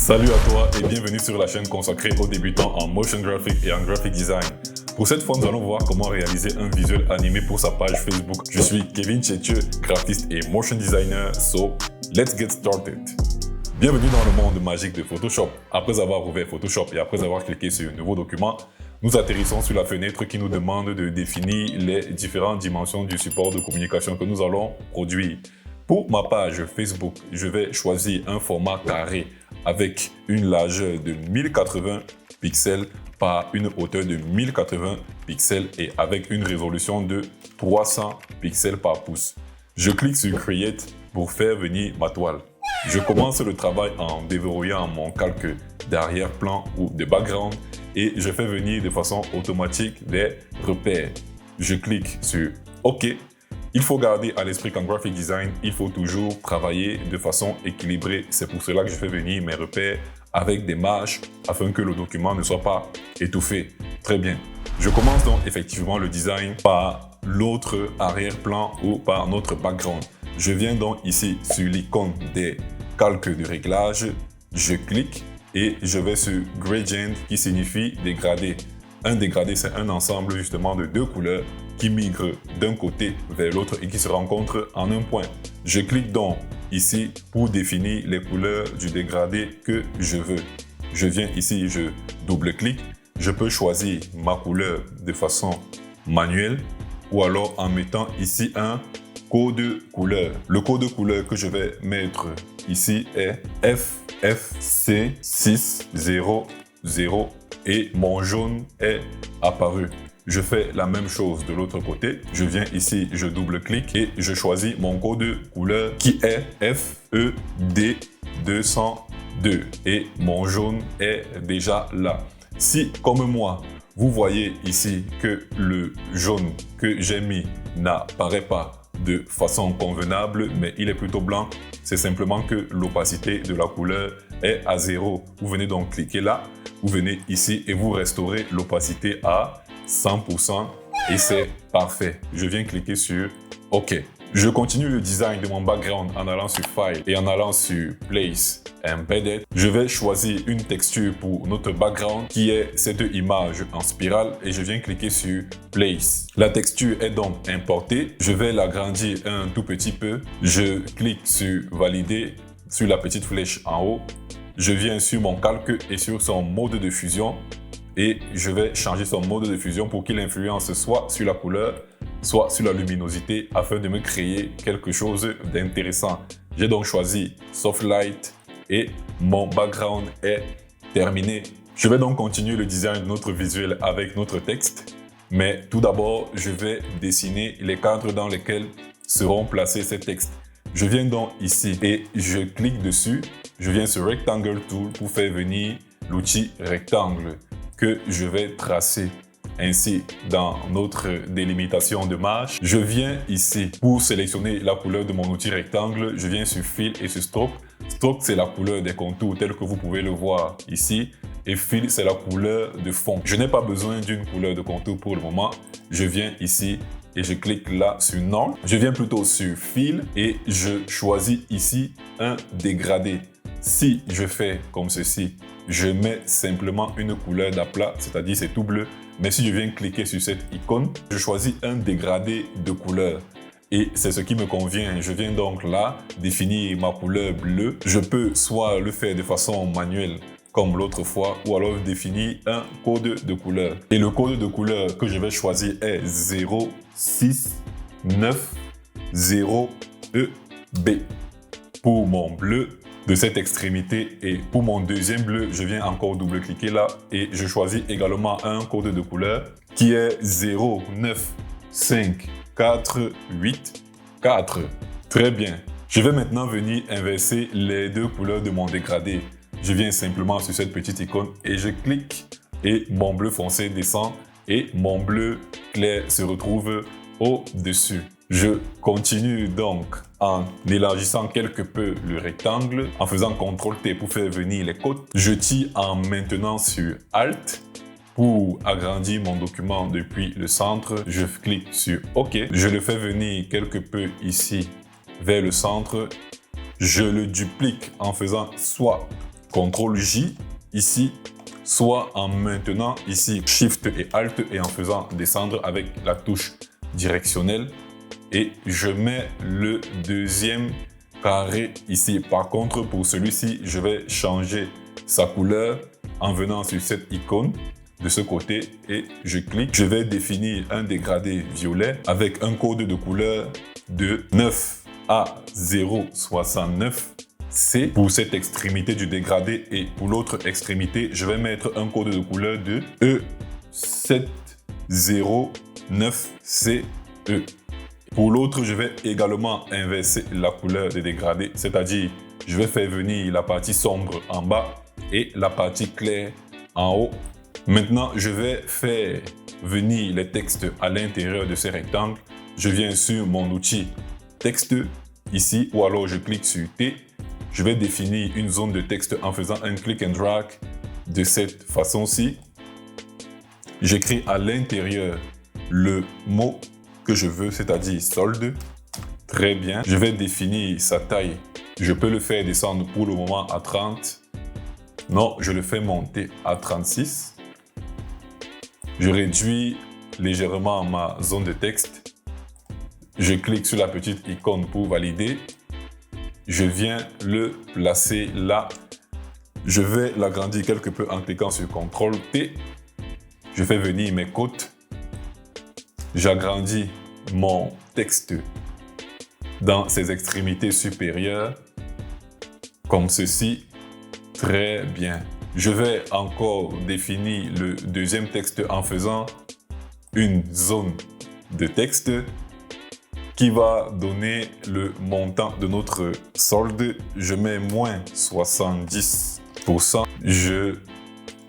Salut à toi et bienvenue sur la chaîne consacrée aux débutants en motion graphic et en graphic design. Pour cette fois, nous allons voir comment réaliser un visuel animé pour sa page Facebook. Je suis Kevin Tchétieux, graphiste et motion designer, so let's get started. Bienvenue dans le monde magique de Photoshop. Après avoir ouvert Photoshop et après avoir cliqué sur « Nouveau document », nous atterrissons sur la fenêtre qui nous demande de définir les différentes dimensions du support de communication que nous allons produire. Pour ma page Facebook, je vais choisir un format carré avec une largeur de 1080 pixels par une hauteur de 1080 pixels et avec une résolution de 300 pixels par pouce. Je clique sur Create pour faire venir ma toile. Je commence le travail en déverrouillant mon calque d'arrière-plan ou de background et je fais venir de façon automatique des repères. Je clique sur OK. Il faut garder à l'esprit qu'en graphic design, il faut toujours travailler de façon équilibrée. C'est pour cela que je fais venir mes repères avec des marges afin que le document ne soit pas étouffé. Très bien. Je commence donc effectivement le design par l'autre arrière-plan ou par notre background. Je viens donc ici sur l'icône des calques de réglage. Je clique et je vais sur Gradient qui signifie dégradé. Un dégradé, c'est un ensemble justement de deux couleurs qui migrent d'un côté vers l'autre et qui se rencontrent en un point. Je clique donc ici pour définir les couleurs du dégradé que je veux. Je viens ici, je double-clique. Je peux choisir ma couleur de façon manuelle ou alors en mettant ici un code couleur. Le code couleur que je vais mettre ici est FFC600 et mon jaune est apparu. Je fais la même chose de l'autre côté. Je viens ici, je double-clique et je choisis mon code couleur qui est FED202 et mon jaune est déjà là. Si, comme moi, vous voyez ici que le jaune que j'ai mis n'apparaît pas de façon convenable, mais il est plutôt blanc, c'est simplement que l'opacité de la couleur est à 0. Vous venez donc cliquer là, vous venez ici et vous restaurez l'opacité à 100% et c'est parfait. Je viens cliquer sur OK. Je continue le design de mon background en allant sur File et en allant sur Place Embedded. Je vais choisir une texture pour notre background qui est cette image en spirale et je viens cliquer sur Place. La texture est donc importée. Je vais l'agrandir un tout petit peu. Je clique sur Valider sur la petite flèche en haut. Je viens sur mon calque et sur son mode de fusion et je vais changer son mode de fusion pour qu'il influence soit sur la couleur, soit sur la luminosité afin de me créer quelque chose d'intéressant. J'ai donc choisi Soft Light et mon background est terminé. Je vais donc continuer le design de notre visuel avec notre texte, mais tout d'abord, je vais dessiner les cadres dans lesquels seront placés ces textes. Je viens donc ici et je clique dessus. Je viens sur Rectangle Tool pour faire venir l'outil rectangle que je vais tracer. Ainsi, dans notre délimitation de marge, je viens ici pour sélectionner la couleur de mon outil rectangle. Je viens sur Fill et sur Stroke. Stroke, c'est la couleur des contours tel que vous pouvez le voir ici. Et Fill, c'est la couleur de fond. Je n'ai pas besoin d'une couleur de contour pour le moment. Je viens ici et je clique là sur None. Je viens plutôt sur Fill et je choisis ici un dégradé. Si je fais comme ceci, je mets simplement une couleur d'aplat, c'est-à-dire c'est tout bleu. Mais si je viens cliquer sur cette icône, je choisis un dégradé de couleur. Et c'est ce qui me convient. Je viens donc là définir ma couleur bleue. Je peux soit le faire de façon manuelle comme l'autre fois ou alors définir un code de couleur. Et le code de couleur que je vais choisir est 0690EB pour mon bleu de cette extrémité et pour mon deuxième bleu, je viens encore double-cliquer là et je choisis également un code de couleur qui est 09548. Très bien. Je vais maintenant venir inverser les deux couleurs de mon dégradé. Je viens simplement sur cette petite icône et je clique et mon bleu foncé descend et mon bleu clair se retrouve au-dessus. Je continue donc en élargissant quelque peu le rectangle, en faisant CTRL-T pour faire venir les côtes. Je tire en maintenant sur Alt pour agrandir mon document depuis le centre. Je clique sur OK. Je le fais venir quelque peu ici vers le centre. Je le duplique en faisant soit CTRL J ici, soit en maintenant ici Shift et Alt et en faisant descendre avec la touche directionnelle. Et je mets le deuxième carré ici. Par contre, pour celui-ci, je vais changer sa couleur en venant sur cette icône de ce côté et je clique. Je vais définir un dégradé violet avec un code de couleur de 9A069C pour cette extrémité du dégradé, et pour l'autre extrémité, je vais mettre un code de couleur de E709CE. Pour l'autre, je vais également inverser la couleur des dégradés, c'est-à-dire je vais faire venir la partie sombre en bas et la partie claire en haut. Maintenant, je vais faire venir les textes à l'intérieur de ces rectangles. Je viens sur mon outil texte ici, ou alors je clique sur T. Je vais définir une zone de texte en faisant un click and drag de cette façon-ci. J'écris à l'intérieur le mot que je veux, c'est-à-dire solde. Très bien. Je vais définir sa taille. Je peux le faire descendre pour le moment à 30. Non, je le fais monter à 36. Je réduis légèrement ma zone de texte. Je clique sur la petite icône pour valider. Je viens le placer là. Je vais l'agrandir quelque peu en cliquant sur CTRL T. Je fais venir mes côtes. J'agrandis mon texte dans ses extrémités supérieures, comme ceci. Très bien. Je vais encore définir le deuxième texte en faisant une zone de texte qui va donner le montant de notre solde. Je mets moins 70%.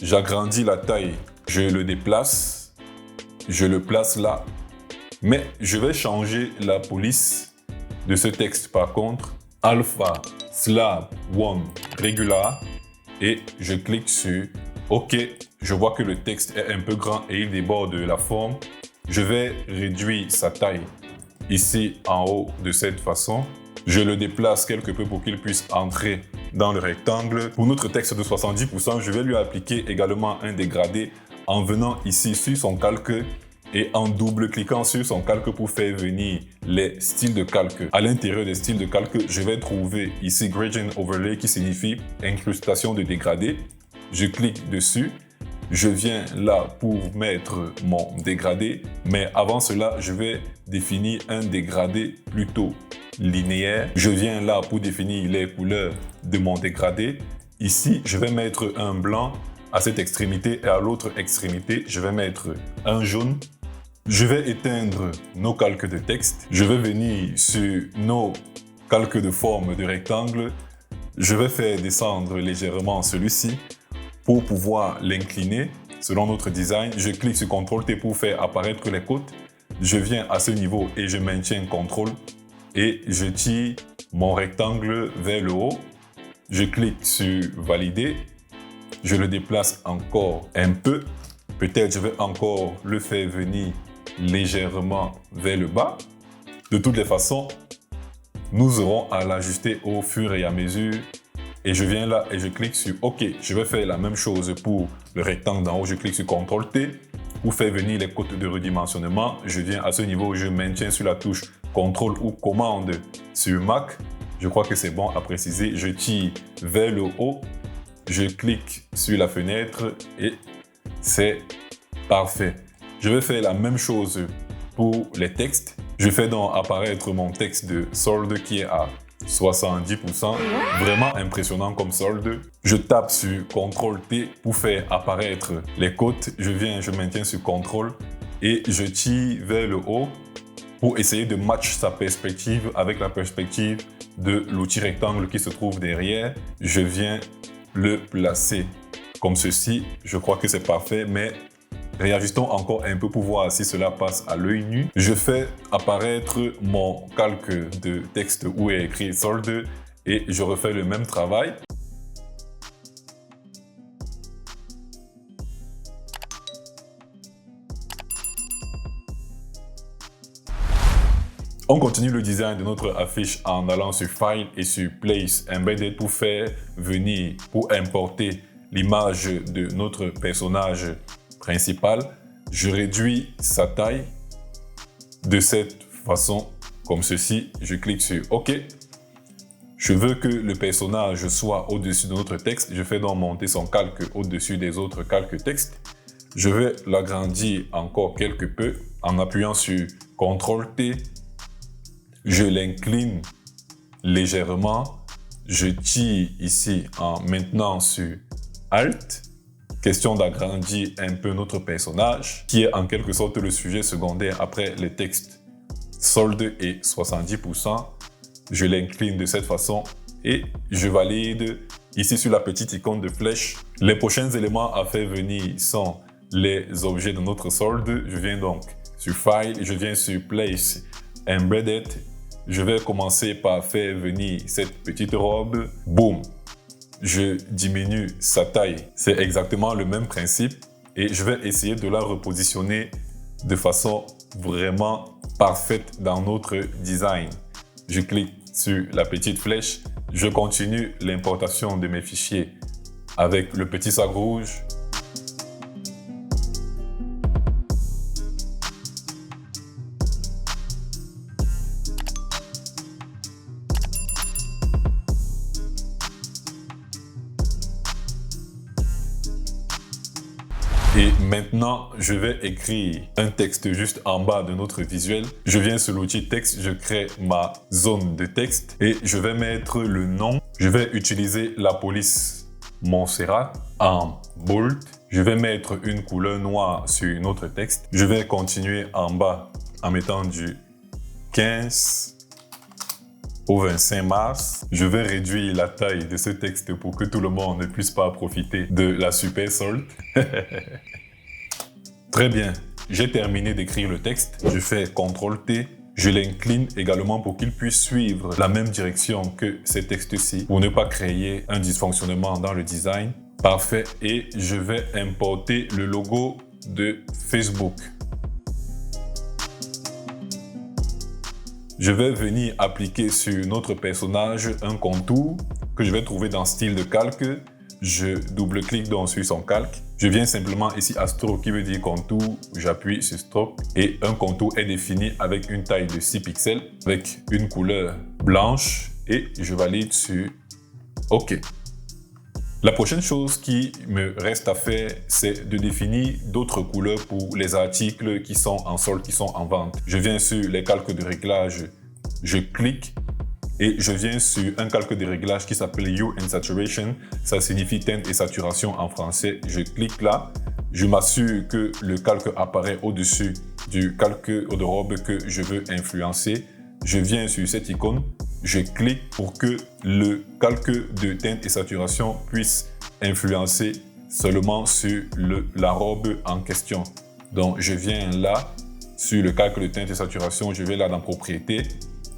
J'agrandis la taille. Je le déplace. Je le place là. Mais je vais changer la police de ce texte par contre. Alpha slab 1 regular. Et je clique sur OK. Je vois que le texte est un peu grand et il déborde de la forme. Je vais réduire sa taille ici en haut de cette façon. Je le déplace quelque peu pour qu'il puisse entrer dans le rectangle. Pour notre texte de 70%, je vais lui appliquer également un dégradé en venant ici sur son calque et en double-cliquant sur son calque pour faire venir les styles de calque. À l'intérieur des styles de calque, je vais trouver ici Gradient Overlay qui signifie incrustation de dégradé. Je clique dessus. Je viens là pour mettre mon dégradé, mais avant cela, je vais définir un dégradé plutôt linéaire. Je viens là pour définir les couleurs de mon dégradé. Ici, je vais mettre un blanc à cette extrémité et à l'autre extrémité, je vais mettre un jaune. Je vais éteindre nos calques de texte. Je vais venir sur nos calques de forme de rectangle. Je vais faire descendre légèrement celui-ci pour pouvoir l'incliner selon notre design. Je clique sur CTRL T pour faire apparaître les côtes. Je viens à ce niveau et je maintiens CTRL et je tire mon rectangle vers le haut. Je clique sur valider. Je le déplace encore un peu. Peut-être je vais encore le faire venir légèrement vers le bas. De toutes les façons, nous aurons à l'ajuster au fur et à mesure. Et je viens là et je clique sur OK. Je vais faire la même chose pour le rectangle d'en haut. Je clique sur CTRL T pour faire venir les côtes de redimensionnement. Je viens à ce niveau, je maintiens sur la touche CTRL ou commande sur Mac. Je crois que c'est bon à préciser. Je tire vers le haut. Je clique sur la fenêtre et c'est parfait. Je vais faire la même chose pour les textes. Je fais donc apparaître mon texte de solde qui est à 70%. Vraiment impressionnant comme solde. Je tape sur CTRL T pour faire apparaître les côtes. Je maintiens sur CTRL et je tire vers le haut pour essayer de matcher sa perspective avec la perspective de l'outil rectangle qui se trouve derrière. Je viens le placer comme ceci. Je crois que c'est parfait, mais réajustons encore un peu pour voir si cela passe à l'œil nu. Je fais apparaître mon calque de texte où est écrit solde et je refais le même travail. On continue le design de notre affiche en allant sur File et sur Place Embedded pour faire venir, pour importer l'image de notre personnage principal. Je réduis sa taille de cette façon, comme ceci. Je clique sur OK. Je veux que le personnage soit au-dessus de notre texte. Je fais donc monter son calque au-dessus des autres calques texte. Je vais l'agrandir encore quelque peu en appuyant sur CTRL-T. Je l'incline légèrement. Je tire ici en maintenant sur Alt. Question d'agrandir un peu notre personnage, qui est en quelque sorte le sujet secondaire après les textes solde et 70%. Je l'incline de cette façon et je valide ici sur la petite icône de flèche. Les prochains éléments à faire venir sont les objets de notre solde. Je viens donc sur File, je viens sur Place Embedded. Je vais commencer par faire venir cette petite robe. Boum! Je diminue sa taille. C'est exactement le même principe et je vais essayer de la repositionner de façon vraiment parfaite dans notre design. Je clique sur la petite flèche. Je continue l'importation de mes fichiers avec le petit sac rouge. Et maintenant, je vais écrire un texte juste en bas de notre visuel. Je viens sur l'outil texte, je crée ma zone de texte et je vais mettre le nom. Je vais utiliser la police Montserrat en bold. Je vais mettre une couleur noire sur notre texte. Je vais continuer en bas en mettant du 15 au 25 mars. Je vais réduire la taille de ce texte pour que tout le monde ne puisse pas profiter de la super solde. Très bien, j'ai terminé d'écrire le texte. Je fais CTRL-T. Je l'incline également pour qu'il puisse suivre la même direction que ces textes-ci pour ne pas créer un dysfonctionnement dans le design. Parfait. Et je vais importer le logo de Facebook. Je vais venir appliquer sur notre personnage un contour que je vais trouver dans style de calque. Je double-clique donc sur son calque. Je viens simplement ici à Stroke qui veut dire contour. J'appuie sur Stroke et un contour est défini avec une taille de 6 pixels avec une couleur blanche et je valide sur OK. La prochaine chose qui me reste à faire, c'est de définir d'autres couleurs pour les articles qui sont en solde, qui sont en vente. Je viens sur les calques de réglage, je clique et je viens sur un calque de réglage qui s'appelle Hue and Saturation. Ça signifie teinte et saturation en français. Je clique là, je m'assure que le calque apparaît au-dessus du calque de robe que je veux influencer. Je viens sur cette icône. Je clique pour que le calque de teinte et saturation puisse influencer seulement sur la robe en question. Donc, je viens là, sur le calque de teinte et saturation, je vais là dans Propriétés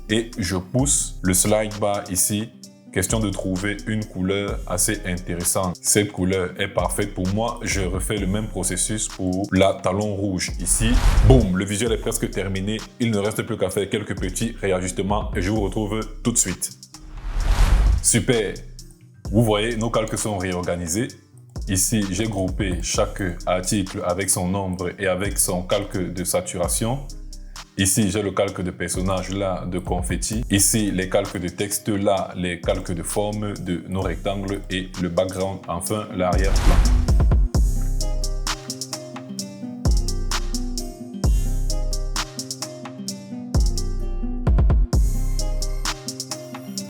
et je pousse le slide bar ici. Question de trouver une couleur assez intéressante. Cette couleur est parfaite pour moi. Je refais le même processus pour la talon rouge ici. Boum, le visuel est presque terminé. Il ne reste plus qu'à faire quelques petits réajustements et je vous retrouve tout de suite. Super. Vous voyez, nos calques sont réorganisés. Ici, j'ai groupé chaque article avec son nombre et avec son calque de saturation. Ici, j'ai le calque de personnage là de confetti. Ici, les calques de texte là, les calques de forme de nos rectangles et le background, enfin l'arrière-plan.